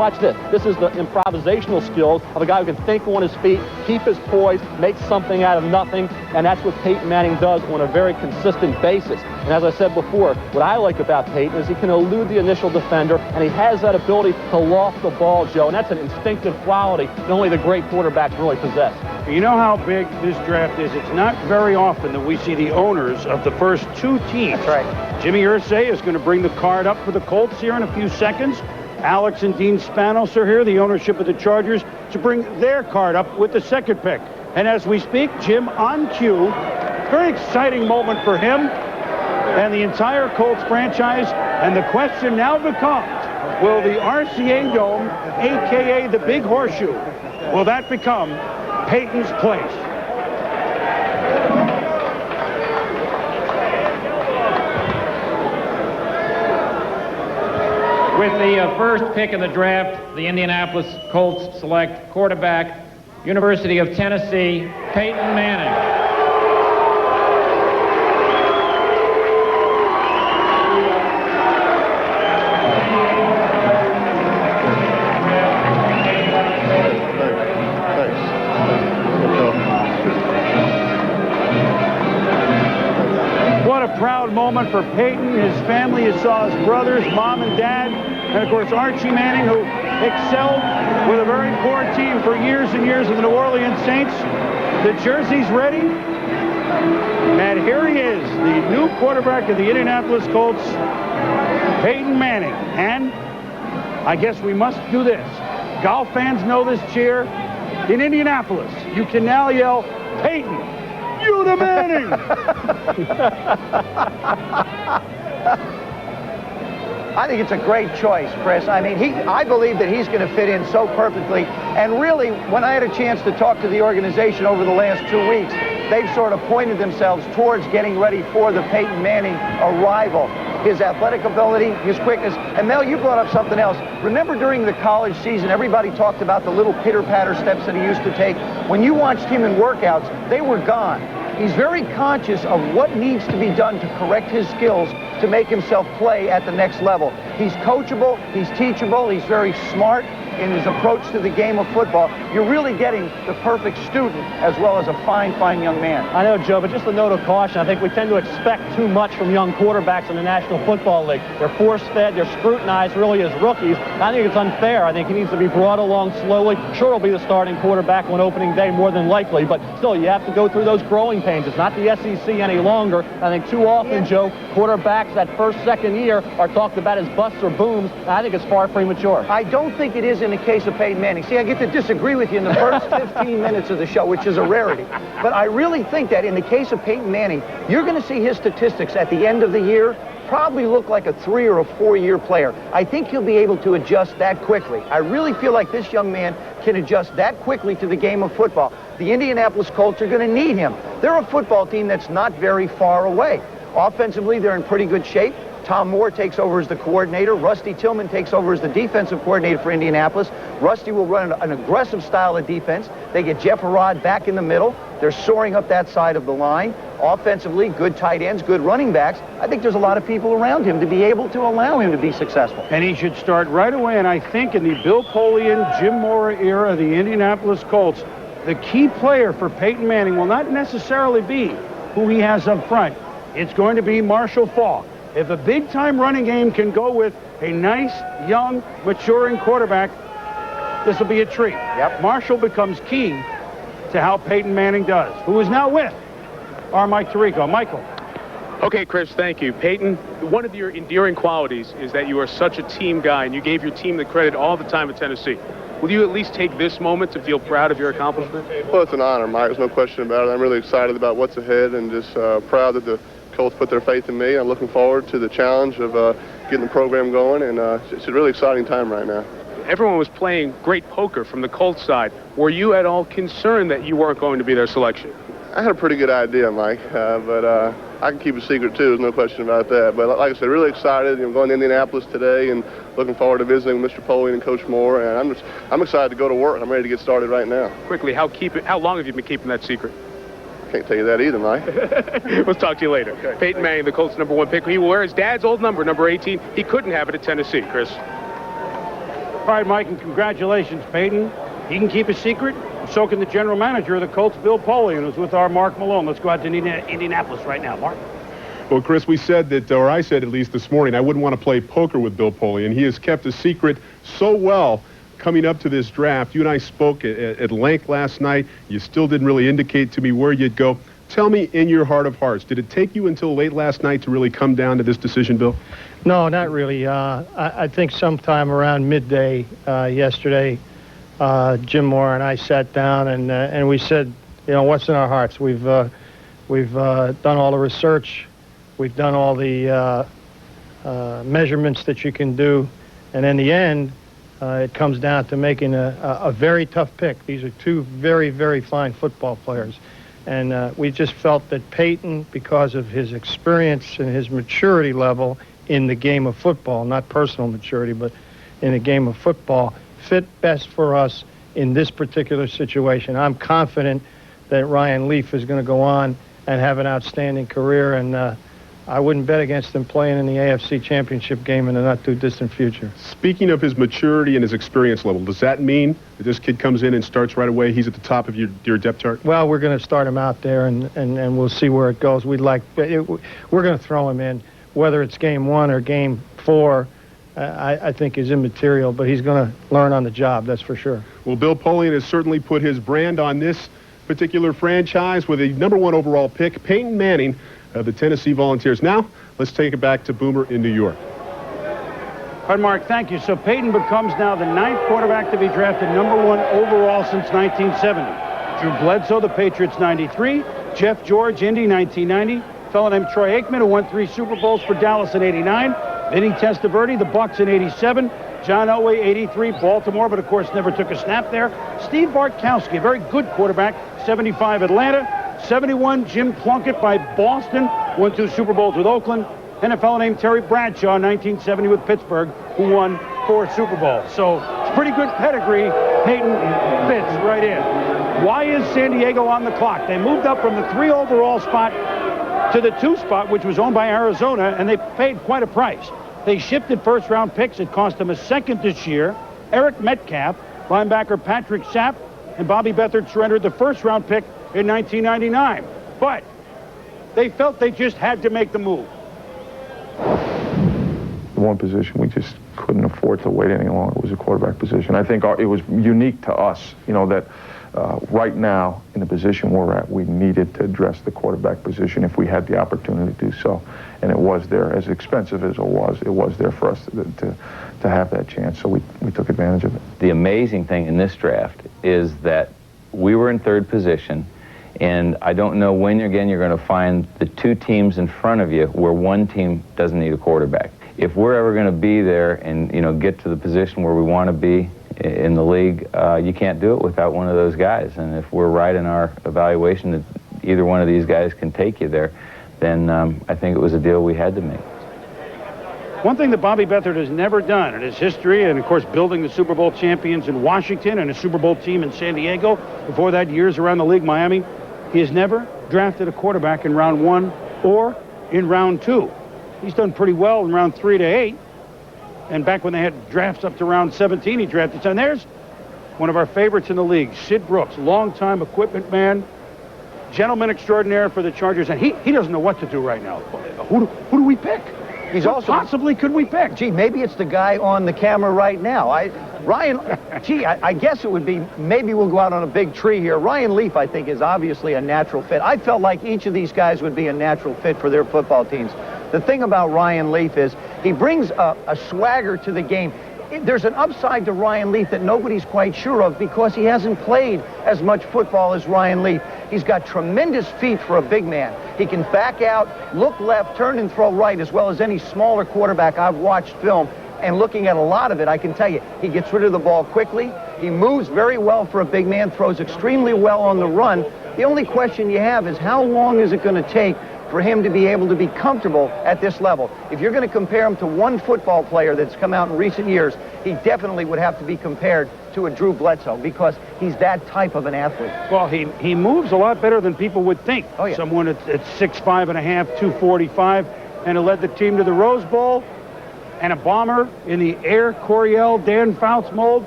Watch this. This is the improvisational skills of a guy who can think on his feet, keep his poise, make something out of nothing, and that's what Peyton Manning does on a very consistent basis. And as I said before, what I like about Peyton is he can elude the initial defender, and he has that ability to loft the ball, Joe, and that's an instinctive quality that only the great quarterbacks really possess. You know how big this draft is. It's not very often that we see the owners of the first two teams. That's right. Jimmy Irsay is going to bring the card up for the Colts here in a few seconds. Alex and Dean Spanos are here, the ownership of the Chargers, to bring their card up with the second pick. And as we speak, Jim on cue. Very exciting moment for him and the entire Colts franchise. And the question now becomes, will the RCA Dome, a.k.a. the Big Horseshoe, will that become Peyton's place? With the first pick in the draft, the Indianapolis Colts select quarterback, University of Tennessee, Peyton Manning. What a proud moment for Peyton, his family. You saw his brothers, mom and dad, and of course Archie Manning, who excelled with a very poor team for years and years in the New Orleans Saints. The jersey's ready, and here he is, the new quarterback of the Indianapolis Colts, Peyton Manning. And I guess we must do this. Golf fans know this cheer. In Indianapolis, you can now yell, Peyton, you the Manning! I think it's a great choice, Chris. I mean, I believe that he's going to fit in so perfectly. And really, when I had a chance to talk to the organization over the last 2 weeks, they've sort of pointed themselves towards getting ready for the Peyton Manning arrival. His athletic ability, his quickness. And Mel, you brought up something else. Remember during the college season, everybody talked about the little pitter-patter steps that he used to take. When you watched him in workouts, they were gone. He's very conscious of what needs to be done to correct his skills to make himself play at the next level. He's coachable, he's teachable, he's very smart in his approach to the game of football. You're really getting the perfect student as well as a fine, fine young man. I know, Joe, but just a note of caution. I think we tend to expect too much from young quarterbacks in the National Football League. They're force-fed, they're scrutinized really as rookies. I think it's unfair. I think he needs to be brought along slowly. Sure, he'll be the starting quarterback on opening day more than likely, but still, you have to go through those growing pains. It's not the SEC any longer. I think too often, Joe, quarterbacks that first, second year are talked about as busts or booms. I think it's far premature. I don't think it is in the case of Peyton Manning. See, I get to disagree with you in the first 15 minutes of the show, which is a rarity. But I really think that in the case of Peyton Manning, you're going to see his statistics at the end of the year probably look like a 3 or a 4 year player. I think he'll be able to adjust that quickly. I really feel like this young man can adjust that quickly to the game of football. The Indianapolis Colts are going to need him. They're a football team that's not very far away. Offensively, they're in pretty good shape. Tom Moore takes over as the coordinator. Rusty Tillman takes over as the defensive coordinator for Indianapolis. Rusty will run an aggressive style of defense. They get Jeff Arad back in the middle. They're soaring up that side of the line. Offensively, good tight ends, good running backs. I think there's a lot of people around him to be able to allow him to be successful. And he should start right away. And I think in the Bill Polian, Jim Mora era of the Indianapolis Colts, the key player for Peyton Manning will not necessarily be who he has up front. It's going to be Marshall Faulk. If a big-time running game can go with a nice, young, maturing quarterback, this will be a treat. Yep. Marshall becomes key to how Peyton Manning does, who is now with our Mike Tirico. Michael. Okay, Chris, thank you. Peyton, one of your endearing qualities is that you are such a team guy, and you gave your team the credit all the time at Tennessee. Will you at least take this moment to feel proud of your accomplishment? Well, it's an honor, Mike. There's no question about it. I'm really excited about what's ahead and just proud that the Colts put their faith in me. I'm looking forward to the challenge of getting the program going, and it's a really exciting time right now. Everyone was playing great poker from the Colts side. Were you at all concerned that you weren't going to be their selection? I had a pretty good idea, Mike, but I can keep a secret too. There's no question about that. But like I said, really excited. Going to Indianapolis today and looking forward to visiting with Mr. Polian and Coach Moore. And I'm excited to go to work. I'm ready to get started right now. Quickly, how long have you been keeping that secret? Can't tell you that either, Mike. We'll talk to you later. Okay. Peyton Manning, the Colts' #1 pick. He will wear his dad's old number 18. He couldn't have it at Tennessee, Chris. right, Mike, and congratulations, Peyton. He can keep a secret. So can the general manager of the Colts, Bill Polian, who's with our Mark Malone. Let's go out to Indianapolis right now. Mark. Well, Chris, we said that, or I said at least this morning, I wouldn't want to play poker with Bill Polian. He has kept a secret so well coming up to this draft. You and I spoke at length last night. You still didn't really indicate to me where you'd go. Tell me, in your heart of hearts, did it take you until late last night to really come down to this decision, Bill? No, not really. I think sometime around midday yesterday, Jim Moore and I sat down and we said, you know, what's in our hearts? We've done all the research. We've done all the measurements that you can do. And in the end, it comes down to making a very tough pick. These are two very, very fine football players. And we just felt that Peyton, because of his experience and his maturity level in the game of football, not personal maturity, but in the game of football, fit best for us in this particular situation. I'm confident that Ryan Leaf is going to go on and have an outstanding career, and I wouldn't bet against him playing in the AFC Championship game in the not-too-distant future. Speaking of his maturity and his experience level, does that mean that this kid comes in and starts right away? He's at the top of your depth chart? Well, we're going to start him out there, and we'll see where it goes. We're going to throw him in. Whether it's game 1 or game 4, I think is immaterial, but he's going to learn on the job, that's for sure. Well, Bill Polian has certainly put his brand on this particular franchise with a #1 overall pick, Peyton Manning, of the Tennessee Volunteers. Now, let's take it back to Boomer in New York. All right, Mark, thank you. So Peyton becomes now the 9th quarterback to be drafted #1 overall since 1970. Drew Bledsoe, the Patriots, 93. Jeff George, Indy, 1990. A fellow named Troy Aikman, who won 3 Super Bowls for Dallas in 89. Vinny Testaverde, the Bucks in 87. John Elway, 83, Baltimore, but of course never took a snap there. Steve Bartkowski, a very good quarterback, 75, Atlanta. 71, Jim Plunkett by Boston, won 2 Super Bowls with Oakland. And a fellow named Terry Bradshaw, 1970 with Pittsburgh, who won 4 Super Bowls. So it's pretty good pedigree. Peyton fits right in. Why is San Diego on the clock? They moved up from the 3 overall spot to the 2 spot, which was owned by Arizona, and they paid quite a price. They shifted first-round picks. It cost them a second this year. Eric Metcalf, linebacker Patrick Sapp, and Bobby Beathard surrendered the first-round pick in 1999. But they felt they just had to make the move. One position we just couldn't afford to wait any longer was a quarterback position. I think it was unique to us, you know, that right now, in the position we're at, we needed to address the quarterback position if we had the opportunity to do so. And it was there, as expensive as it was there for us to have that chance. So we took advantage of it. The amazing thing in this draft is that we were in 3rd position, and I don't know when again you're going to find the 2 teams in front of you where one team doesn't need a quarterback. If we're ever going to be there and, you know, get to the position where we want to be in the league, you can't do it without one of those guys. And if we're right in our evaluation that either one of these guys can take you there, then I think it was a deal we had to make. One thing that Bobby Beathard has never done in his history, and of course building the Super Bowl champions in Washington and a Super Bowl team in San Diego, before that years around the league, Miami, he has never drafted a quarterback in round 1 or in round 2. He's done pretty well in round 3 to 8. And back when they had drafts up to round 17, he drafted. And there's one of our favorites in the league, Sid Brooks, longtime equipment man, gentleman extraordinaire for the Chargers. And he doesn't know what to do right now. Who do we pick? He's Who also possibly could we pick? Gee, maybe it's the guy on the camera right now. I guess it would be, maybe we'll go out on a big tree here. Ryan Leaf, I think, is obviously a natural fit. I felt like each of these guys would be a natural fit for their football teams. The thing about Ryan Leaf is he brings a swagger to the game. There's an upside to Ryan Leaf that nobody's quite sure of because he hasn't played as much football as Ryan Leaf. He's got tremendous feet for a big man. He can back out, look left, turn and throw right, as well as any smaller quarterback I've watched film. And looking at a lot of it, I can tell you, he gets rid of the ball quickly. He moves very well for a big man, throws extremely well on the run. The only question you have is how long is it going to take for him to be able to be comfortable at this level? If you're going to compare him to one football player that's come out in recent years, he definitely would have to be compared to a Drew Bledsoe because he's that type of an athlete. Well, he moves a lot better than people would think. Oh, yeah. Someone at 6'5.5", 245, and it led the team to the Rose Bowl. and a bomber in the Air Coryell Dan Fouts mold.